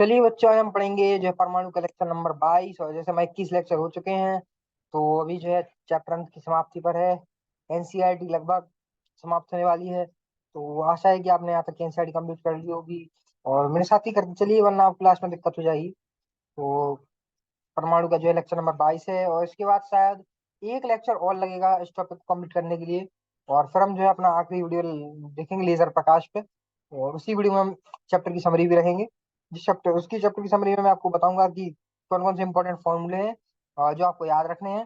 चलिए बच्चों, आज हम पढ़ेंगे जो है परमाणु का लेक्चर नंबर 22। और जैसे हम 21 लेक्चर हो चुके हैं, तो अभी जो है चैप्टर अंक की समाप्ति पर है। एनसीईआरटी लगभग समाप्त होने वाली है, तो आशा है कि आपने यहाँ तक एनसीईआरटी कंप्लीट कर ली होगी और मेरे साथ ही करते चलिए, वरना आप क्लास में दिक्कत हो जाएगी। तो परमाणु का जो है लेक्चर नंबर 22 है, और इसके बाद शायद एक लेक्चर और लगेगा इस टॉपिक को कंप्लीट करने के लिए। और फिर हम जो है अपना आखिरी वीडियो देखेंगे लेजर प्रकाश पे, और उसी वीडियो में हम चैप्टर की समरी भी रखेंगे। जिस चैप्टर उसकी चैप्टर की समरी में मैं आपको बताऊंगा कि कौन कौन से इंपॉर्टेंट फॉर्मूले हैं जो आपको याद रखने हैं,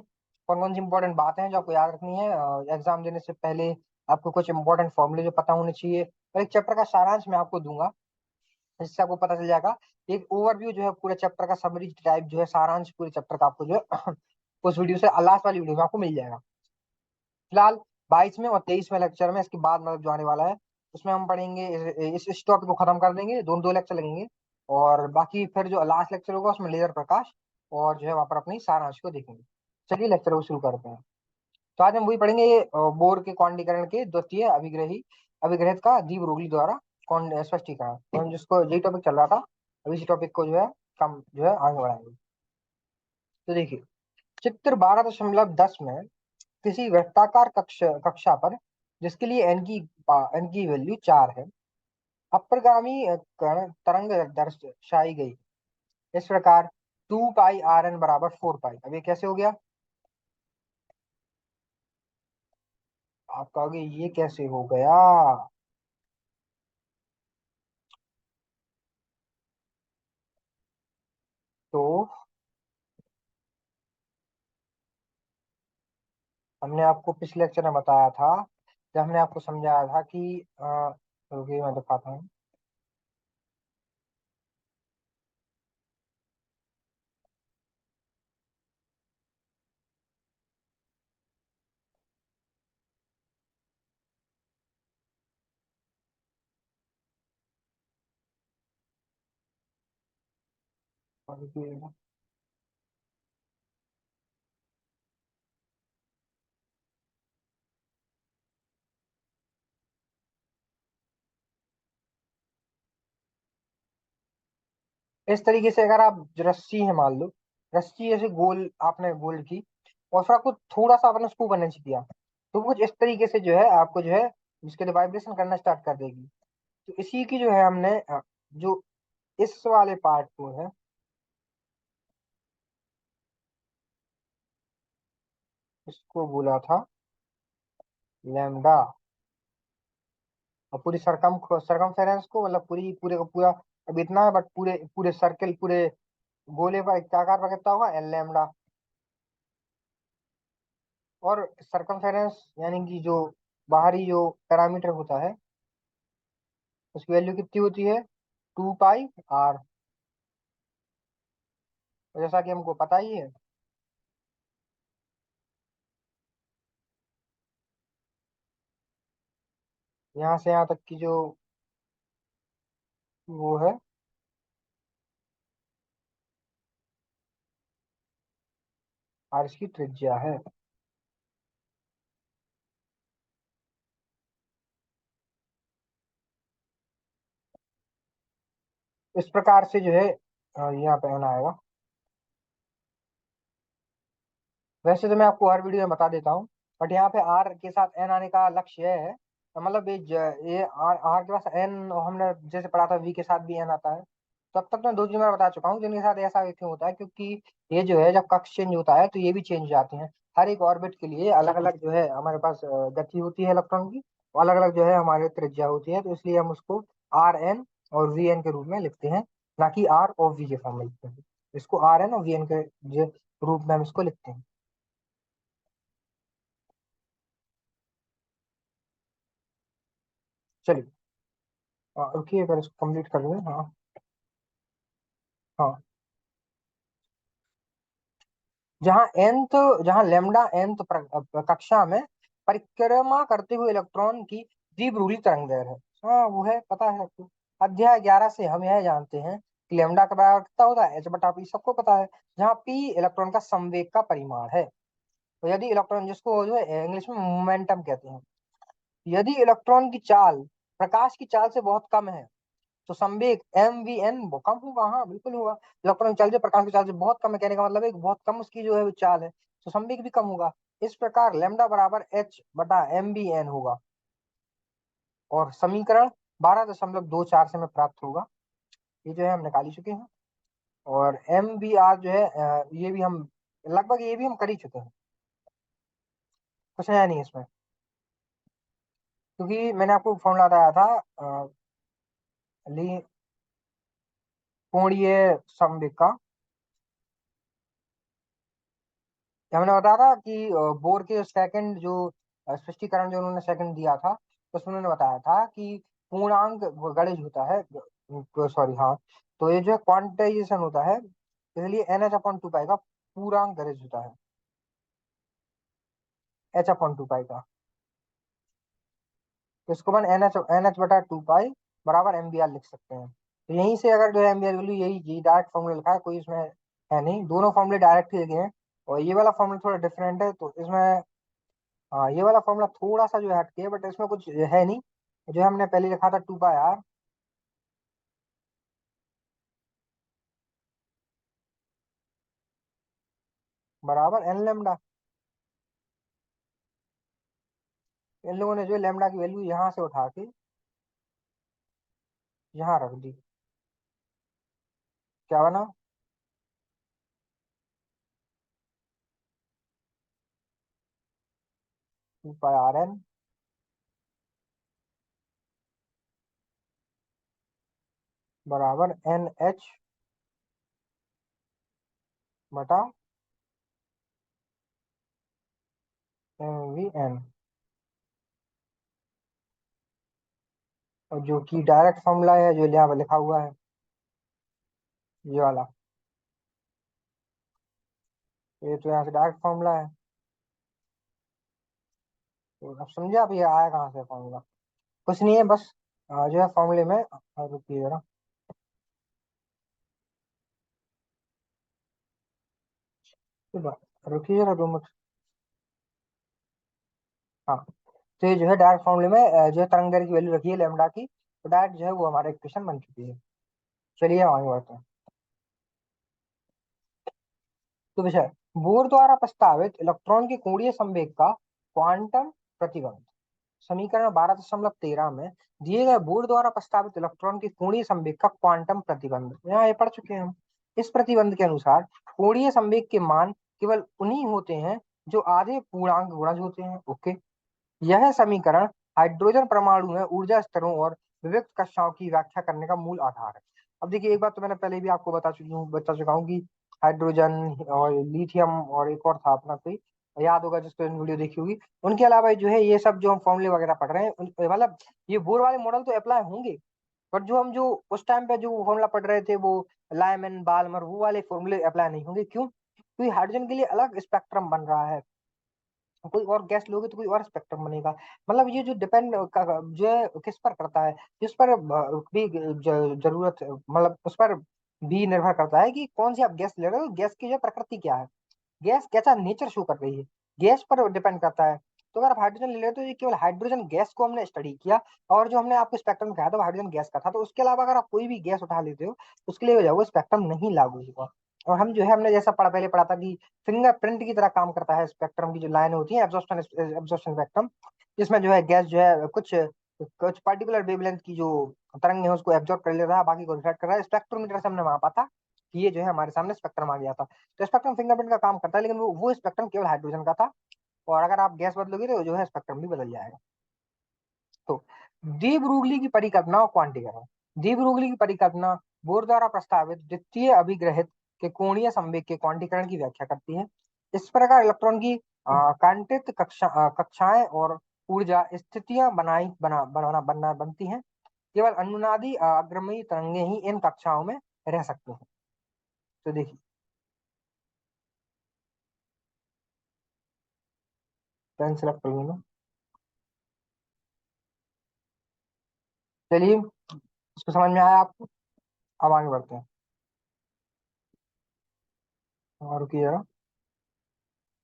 कौन कौन सी इंपॉर्टेंट बातें हैं जो आपको याद रखनी है एग्जाम देने से पहले। आपको कुछ इंपॉर्टेंट फॉर्मूले जो पता होने चाहिए, और एक चैप्टर का सारांश मैं आपको दूंगा, जिससे आपको पता चल जाएगा। एक ओवरव्यू जो है पूरे चैप्टर का, समरी टाइप जो है सारांश पूरे चैप्टर का आपको जो है उस वीडियो से, लास्ट वाली वीडियो में आपको मिल जाएगा। फिलहाल 22वें और 23वें लेक्चर में, इसके बाद मतलब जो आने वाला है, उसमें हम पढ़ेंगे इस टॉपिक को खत्म कर देंगे, दो दो लेक्चर लगेंगे। और बाकी फिर जो लास्ट लेक्चर होगा उसमें लेजर प्रकाश, और जो है वहां पर अपनी सारांश को देखेंगे। चलिए लेक्चर को शुरू करते हैं। तो आज हम वही पढ़ेंगे, बोर के क्वांटीकरण के द्वितीय अभिग्रही अभिग्रहित का दी ब्रोगली द्वारा कौन स्पष्टीकरण, तो हम जिसको यही टॉपिक चल रहा था, अभी इसी टॉपिक को जो है कम जो है आगे बढ़ाएंगे। तो देखिए, चित्र 12.10 में किसी वृत्ताकार कक्षा पर, जिसके लिए एन की वैल्यू 4 है, अप्रगामी तरंग दर्शाई गई इस प्रकार: 2 पाई r n बराबर 4 पाई। अब ये कैसे हो गया? आप कहोगे ये कैसे हो गया? तो हमने आपको पिछले लेक्चर में बताया था, जब हमने आपको समझाया था कि रुकिए मैं दिखाता हूँ। इस तरीके से अगर आप जो रस्सी है, मान लो रस्सी ऐसे गोल आपने गोल की, और फिर आपको थोड़ा सा आपने उसको करने दिया, तो कुछ इस तरीके से जो है आपको जो है इसके लिए वाइब्रेशन करना स्टार्ट कर देगी। तो इसी की जो है हमने जो इस वाले पार्ट को है, इसको बोला था लैम्डा। और पूरी सरकमफेरेंस को, मतलब पूरी पूरे का पूरा, अब इतना है, बट पूरे पूरे सर्कल, पूरे गोले पर क्या आकार पर कितना होगा? L lambda. और सरकमफेरेंस यानी कि जो बाहरी जो पैरामीटर होता है, उसकी वैल्यू कितनी होती है? 2 पाई r। जैसा कि हमको पता ही है, यहाँ से यहाँ तक की जो वो है, r इसकी त्रिज्या है। इस प्रकार से जो है यहाँ पे आना आएगा। वैसे तो मैं आपको हर वीडियो में बता देता हूँ, बट यहाँ पे आर के साथ एन आने का लक्ष्य यह है, तो मतलब ये आर आर के पास एन, हमने जैसे पढ़ा था वी के साथ भी एन आता है। तो अब तक तो मैं 2 3 बार बता चुका हूँ जिनके साथ ऐसा क्यों होता है, क्योंकि ये जो है जब कक्ष चेंज होता है तो ये भी चेंज हो जाते हैं। हर एक ऑर्बिट के लिए अलग अलग जो है हमारे पास गति होती है इलेक्ट्रॉन की, और अलग अलग जो है हमारे त्रिज्या होती है, तो इसलिए हम उसको आर एन और वी एन के रूप में लिखते हैं, ना कि आर और वी के फॉर्म में लिखते हैं। इसको आर एन और वी एन के रूप में हम इसको लिखते हैं। चलिए, रुकिए, अगर इसको कंप्लीट कर लें। हाँ, हाँ। जहाँ लैम्डा nth कक्षा में परिक्रमा करते हुए इलेक्ट्रॉन की द्विध्रुवीय तरंग दैर्घ्य है। हाँ, वो है, पता है आपको। अध्याय 11 से हम यह जानते हैं कि लैम्डा का बराबर कितना होता है? h/p, सबको पता है। जहाँ p इलेक्ट्रॉन का संवेग का परिमाण है। तो यदि इलेक्ट्रॉन, जिसको जो है इंग्लिश में मोमेंटम कहते हैं, यदि इलेक्ट्रॉन की चाल प्रकाश की चाल से बहुत कम है, तो संवेग MVN वो कम होगा, हाँ बिल्कुल होगा। इलेक्ट्रॉन चार्ज प्रकाश की चार्ज बहुत कम है, कहने का मतलब है कि बहुत कम उसकी जो है चाल है, तो संवेग भी कम होगा। इस प्रकार लैम्डा बराबर H/MVN होगा। और समीकरण 12.24 से हमें प्राप्त होगा, ये जो है हम निकाल ही चुके हैं। और MVR जो है ये भी हम लगभग ये भी हम कर ही चुके हैं, कुछ नया नहीं है इसमें, क्योंकि मैंने आपको फॉर्मूला बताया था कोणीय संवेग का। क्या मैंने बताया था कि बोर के सेकंड जो स्पष्टीकरण जो उन्होंने सेकंड दिया था, उसमें उन्होंने बताया था कि पूर्णांक गणिज होता है, सॉरी हाँ, तो ये जो है क्वांटाइजेशन होता है, इसलिए NH/2 पाई का पूर्णांक गणिज होता है, H/2 पाई का। तो इसको अपन NH/2 पाई बराबर MBR लिख सकते हैं। तो यहीं से अगर जो है MBR वैल्यू यही जी डायरेक्ट फॉर्मूला लिखा है, कोई इसमें है नहीं, दोनों फॉर्मूले डायरेक्ट ही लिखे हैं। और ये वाला फॉर्मूला थोड़ा डिफरेंट है, तो इसमें हाँ ये वाला फॉर्मूला थोड़ा सा जो है हटके है, बट इसमें कुछ है नहीं। जो हमने पहले लिखा था 2 पाई R बराबर N लेमडा। इन लोगों ने जो लेमडा की वैल्यू यहाँ से उठा के यहाँ रख दी, क्या बना? 2 पाई RN बराबर NH/MVN। और जो कि डायरेक्ट फॉर्मूला है जो यहाँ पे लिखा हुआ है, ये वाला, ये तो यहाँ से डायरेक्ट फॉर्मूला है। तो अब समझे आप ये आया कहाँ से फॉर्मूला? कुछ नहीं है, बस जो है फॉर्मूले में रुकिए जरा, रुकिए जरा 2 मिनट। हाँ, तो ये जो है डायरेक्ट फॉर्मूले में जो है तरंग दैर्घ्य की वैल्यू रखी है लेमडा की, तो डायरेक्ट जो है वो हमारा इक्वेशन बन चुकी है। चलिए हम आगे बढ़ते हैं। तो विषय बोर द्वारा प्रस्तावित इलेक्ट्रॉन के कोणीय संवेग का क्वांटम प्रतिबंध। समीकरण 12.13 में दिए गए बोर द्वारा प्रस्तावित इलेक्ट्रॉन के कोणीय संवेग का क्वांटम प्रतिबंध, यहाँ ये पढ़ चुके हैं हम। इस प्रतिबंध के अनुसार कोणीय संवेग के मान केवल उन्हीं होते हैं जो आधे पूर्णांक गुणज होते हैं। ओके, यह समीकरण हाइड्रोजन परमाणु में ऊर्जा स्तरों और विविक्त कक्षाओं की व्याख्या करने का मूल आधार है। अब देखिए, एक बात तो मैंने पहले भी आपको बता चुका हूँ कि हाइड्रोजन और लिथियम और एक और था अपना कोई, याद होगा जिसको वीडियो देखी होगी। उनके अलावा जो है ये सब जो हम फॉर्मूले वगैरह पढ़ रहे हैं मतलब ये बोर वाले मॉडल तो अप्लाई होंगे, बट जो हम जो उस टाइम पे जो फॉर्मूला पढ़ रहे थे वो लाइमन बाल्मर वो वाले फॉर्मूले अप्लाई नहीं होंगे। क्यों? क्योंकि हाइड्रोजन के लिए अलग स्पेक्ट्रम बन रहा है, कोई और गैस लोगे तो कोई और स्पेक्ट्रम बनेगा। मतलब ये जो डिपेंड जो है किस पर करता है, जिस पर भी जरूरत मतलब उस पर भी निर्भर करता है कि कौन सी आप गैस ले रहे हो, गैस की जो प्रकृति क्या है, गैस कैसा नेचर शो कर रही है, गैस पर डिपेंड करता है। तो अगर आप हाइड्रोजन ले रहे हो तो ये केवल हाइड्रोजन गैस को हमने स्टडी किया, और जो हमने आपको स्पेक्ट्रम दिखाया था वो हाइड्रोजन गैस का था। तो उसके अलावा अगर आप कोई भी गैस उठा लेते हो उसके लिए वो स्पेक्ट्रम नहीं लागू होगा। और हम जो है हमने जैसा पहले पढ़ा था कि फिंगरप्रिंट की तरह काम करता है स्पेक्ट्रम की जो लाइन होती है, एब्जॉर्प्शन स्पेक्ट्रम, जिसमें जो है गैस जो है कुछ कुछ पर्टिकुलर वेवलेंथ की जो तरंग है उसको एब्जॉर्ब कर लेता है, बाकी को रिफ्लेक्ट कर रहा है। स्पेक्ट्रोमीटर से हमने मापा था कि ये जो है हमारे सामने स्पेक्ट्रम आ गया था। तो स्पेक्ट्रम फिंगरप्रिंट का काम करता है, लेकिन वो स्पेक्ट्रम केवल हाइड्रोजन का था, और अगर आप गैस बदलोगे तो जो है स्पेक्ट्रम भी बदल जाएगा। तो डी ब्रूगली की परिकल्पना और क्वांटीकरण। डी ब्रूगली की परिकल्पना बोर द्वारा प्रस्तावित द्वितीय अभिग्रहित के कोणीय संवेग के क्वांटीकरण की व्याख्या करती है। इस प्रकार इलेक्ट्रॉन की कांटित कक्षाएं और ऊर्जा स्थितियां बनती हैं। केवल अनुनादी अग्रमी तरंगे ही इन कक्षाओं में रह सकती हैं। तो देखिए, पेन सेलेक्ट कर लूंगा। चलिए, इसको समझ में आया आपको? अब आगे बढ़ते हैं। और रुकिए जरा।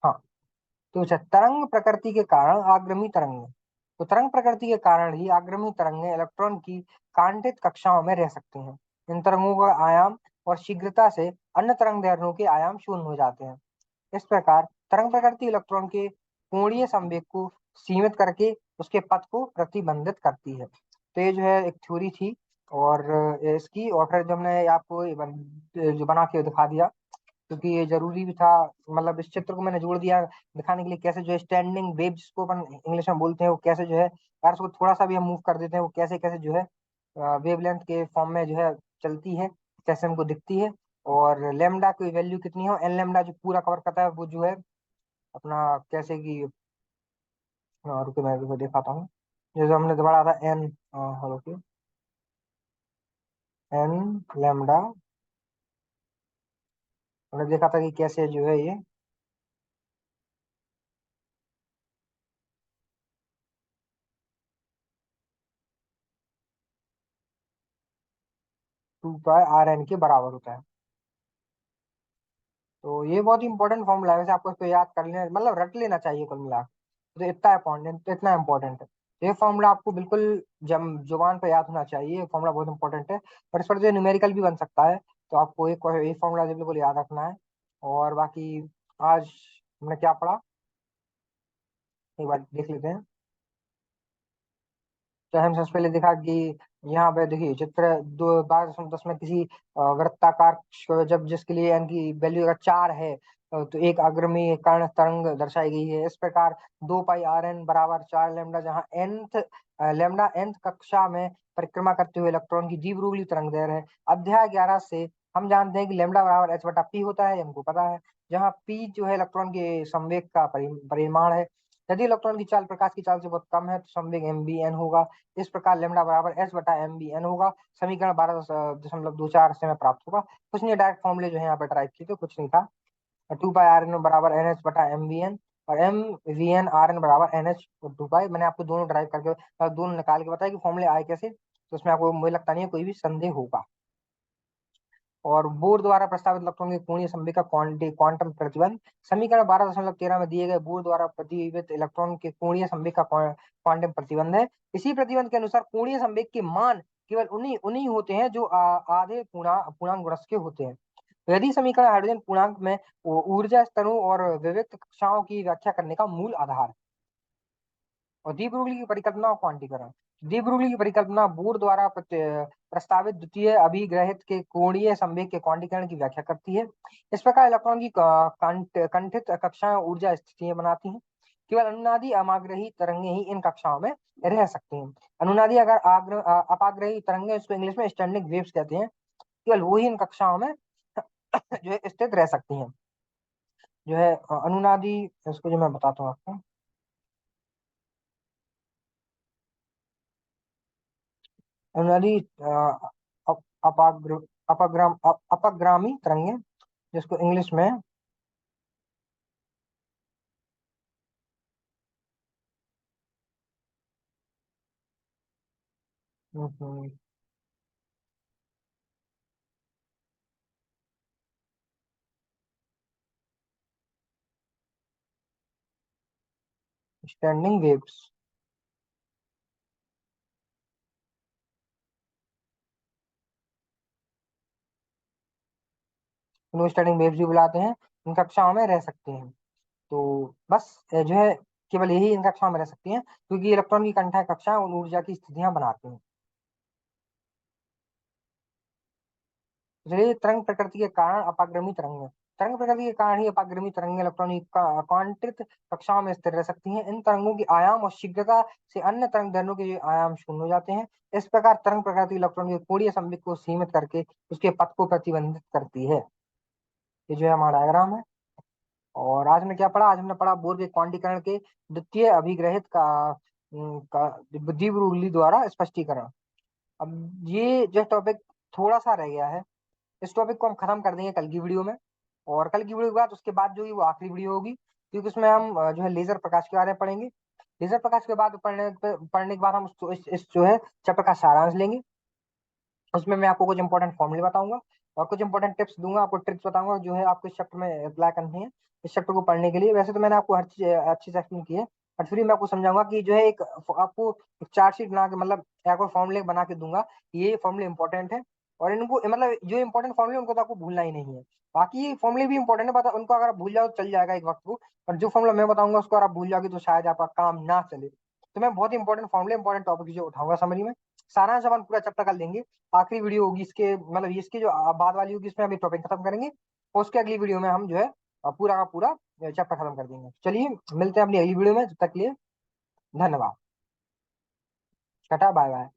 हाँ, तो अच्छा, तरंग प्रकृति के कारण आग्रमी तरंग तो तरंग प्रकृति के कारण ही आग्रमी तरंगें इलेक्ट्रॉन की कांटित कक्षाओं में रह सकती हैं। इन तरंगों का आयाम और शीघ्रता से अन्य तरंग दैर्ध्यों के आयाम शून्य हो जाते हैं। इस प्रकार तरंग प्रकृति इलेक्ट्रॉन के कोणीय संवेग को सीमित करके उसके पथ को प्रतिबंधित करती है। तो ये जो है एक थ्योरी थी, और इसकी, और फिर जो हमने आपको जो बना के दिखा दिया, क्योंकि ये जरूरी भी था। मतलब इस चित्र को मैंने जोड़ दिया दिखाने के लिए कैसे जो है स्टैंडिंग वेव, जिसको अपन इंग्लिश में बोलते हैं, वो कैसे जो है अर्थ को थोड़ा सा भी हम मूव कर देते हैं, वो कैसे कैसे जो है वेवलेंथ के फॉर्म में जो है चलती है, कैसे हमको दिखती है। और लेमडा की वैल्यू कितनी हो, एन लेमडा जो पूरा कवर करता है, वो जो है अपना कैसे कि रुके मैं रुको दिखाता हूँ। जैसे हमने तो पढ़ा था एन, रुके, एन लेमडा, हमने देखा था कि कैसे जो है ये 2 π r n के बराबर होता है। तो ये बहुत ही इंपॉर्टेंट फॉर्मूला है, वैसे आपको इसको याद कर लेना, मतलब रट लेना चाहिए कुल मिला के। तो इतना इंपॉर्टेंट है, तो ये फॉर्मूला आपको बिल्कुल जम जुबान पे याद होना चाहिए। ये फॉर्मूला बहुत इंपॉर्टेंट है, और इस पर जो न्यूमेरिकल भी बन सकता है। तो आपको एक फॉर्मूला बिल्कुल याद रखना है। और बाकी आज हमने क्या पढ़ा, एक बार देख लेते हैं। तो हम सबसे पहले देखा कि यहाँ पे देखिए चित्र 2 12.10 में किसी वृत्ताकार जब जिसके लिए n की वैल्यू अगर 4 है, तो एक अग्रमी कर्ण तरंग दर्शाई गई है इस प्रकार। 2 π r n बराबर 4 लेमडा, जहाँ nth लेमडा nth कक्षा में परिक्रमा करते हुए इलेक्ट्रॉन की द्विध्रुवीय तरंग दैर्ध्य है। अध्याय 11 से हम जानते हैं कि लेमडा बराबर h/p होता है, हमको पता है। जहाँ p जो है इलेक्ट्रॉन के संवेग का परिमाण है। यदि इलेक्ट्रॉन की चाल प्रकाश की चाल से बहुत कम है तो संवेग mvn होगा। इस प्रकार लेमडा बराबर s/mvn होगा। समीकरण 12.24 से हमें प्राप्त होगा। कुछ नहीं, डायरेक्ट फॉर्मूले जो है यहाँ पे टाइप किए थे, कुछ नहीं था। 2 π r n बराबर NH/mvn, और m v n r n बराबर NH/2 π। मैंने आपको दोनों ड्राइव करके दोनों निकाल के बताया कि फॉर्मूले आए कैसे, तो उसमें आपको मुझे लगता नहीं है कोई भी संदेह होगा। और बोर द्वारा प्रस्तावित इलेक्ट्रॉन के कोणीय संवेग का क्वांटम प्रतिबंध समीकरण 12.13 में दिए गए बोर द्वारा प्रतिबिंबित इलेक्ट्रॉन के कोणीय संवेग का क्वांटम प्रतिबंध है। इसी प्रतिबंध के अनुसार कोणीय संवेग के मान केवल उन्हीं उन्हीं होते हैं जो आधे पूर्णांक गुणज के होते हैं। तो यदि समीकरण हाइड्रोजन पूर्णांक में ऊर्जा स्तरों और विविक्त कक्षाओं की व्याख्या करने का मूल आधार है। और डी ब्रोगली की परिकल्पना और क्वांटीकरण। डी ब्रोगली की परिकल्पना बोर द्वारा प्रस्तावित द्वितीय अभिग्रहित के कोणीय संवेग के क्वांटीकरण की व्याख्या करती है। इस प्रकार इलेक्ट्रॉन की कंठित कक्षाएं ऊर्जा स्थितियां बनाती हैं। केवल अनुनादी अमाग्रही तरंगें ही इन कक्षाओं में रह सकती हैं। अनुनादी अगर अपाग्रही तरंगें, इसको इंग्लिश में स्टैंडिंग वेव्स कहते हैं, केवल वही इन कक्षाओं में जो है स्थित रह सकती हैं। जो है अनुनादी, इसको जो मैं बताता हूँ आपको। अनुनादी अप- अपाग्र अपग्रामी तरंगे, जिसको इंग्लिश में स्टैंडिंग वेव्स, इनको स्टैंडिंग वेव्स भी बुलाते हैं, इन कक्षाओं में रह सकती हैं। तो बस जो है केवल यही इन कक्षाओं में रह सकती हैं, क्योंकि इलेक्ट्रॉन की कंठाएं कक्षाएं उन ऊर्जा की स्थितियां बनाती हैं। चलिए, तरंग प्रकृति के कारण अपाग्रमी तरंग, तरंग प्रकृति के कारण ही अपाग्रमी तरंगें इलेक्ट्रॉन की क्वांटित कक्षाओं में स्थिर रह सकती हैं। इन तरंगों की आयाम और शीघ्रता से अन्य तरंग दैर्ध्यों के आयाम शून्य हो जाते हैं। इस प्रकार तरंग प्रकृति इलेक्ट्रॉन के कोणीय संवेग को सीमित करके उसके पथ को प्रतिबंधित करती है। ये जो है हमारा डायग्राम है। और आज हमने क्या पढ़ा, आज हमने पढ़ा बोर के क्वांटीकरण के द्वितीय अभिग्रहित का द्विध्रुवी द्वारा स्पष्टीकरण। अब ये जो टॉपिक थोड़ा सा रह गया है, इस टॉपिक को हम खत्म कर देंगे कल की वीडियो में। और कल की वीडियो के बाद, उसके बाद जो है वो आखिरी वीडियो होगी, क्योंकि उसमें हम जो है लेजर प्रकाश के बारे में पढ़ेंगे। लेजर प्रकाश के बाद पढ़ने के बाद हम इस जो है चैप्टर का सारांश लेंगे। उसमें मैं आपको कुछ इंपॉर्टेंट फॉर्मूले बताऊंगा और कुछ इंपॉर्टेंट टिप्स दूंगा, आपको ट्रिक्स बताऊंगा जो है आपको इस चैप्टर में अप्लाई करनी है, इस चैप्टर को पढ़ने के लिए। वैसे तो मैंने आपको हर चीज अच्छी से एक्सप्लेन की है, और फिर मैं आपको समझाऊंगा कि जो है एक आपको एक चार्ट शीट बना के, मतलब एक और फॉर्मूले बना के दूंगा, ये फॉर्मूले इंपॉर्टेंट है। और इनको मतलब जो इंपॉर्टेंट फॉर्मूले उनको तो आपको भूलना ही नहीं है। बाकी फॉर्मूले भी इंपॉर्टेंट है, बता उनको अगर आप भूल जाओ तो चल जाएगा एक वक्त को। और जो फॉर्मूला मैं बताऊंगा उसको अगर आप भूल जाओगे तो शायद आपका काम ना चले। तो मैं बहुत इंपॉर्टेंट फॉर्मूले, इंपॉर्टेंट टॉपिक जो उठाऊंगा समरी में, सारा सामान पूरा चैप्टर कर लेंगे। आखिरी वीडियो होगी इसके, मतलब इसकी जो बाद वाली होगी इसमें हम टॉपिक खत्म करेंगे। और उसके अगली वीडियो में हम जो है पूरा का पूरा चैप्टर खत्म कर देंगे। चलिए मिलते हैं अपनी अगली वीडियो में, तब तक के लिए धन्यवाद। Tata bye bye.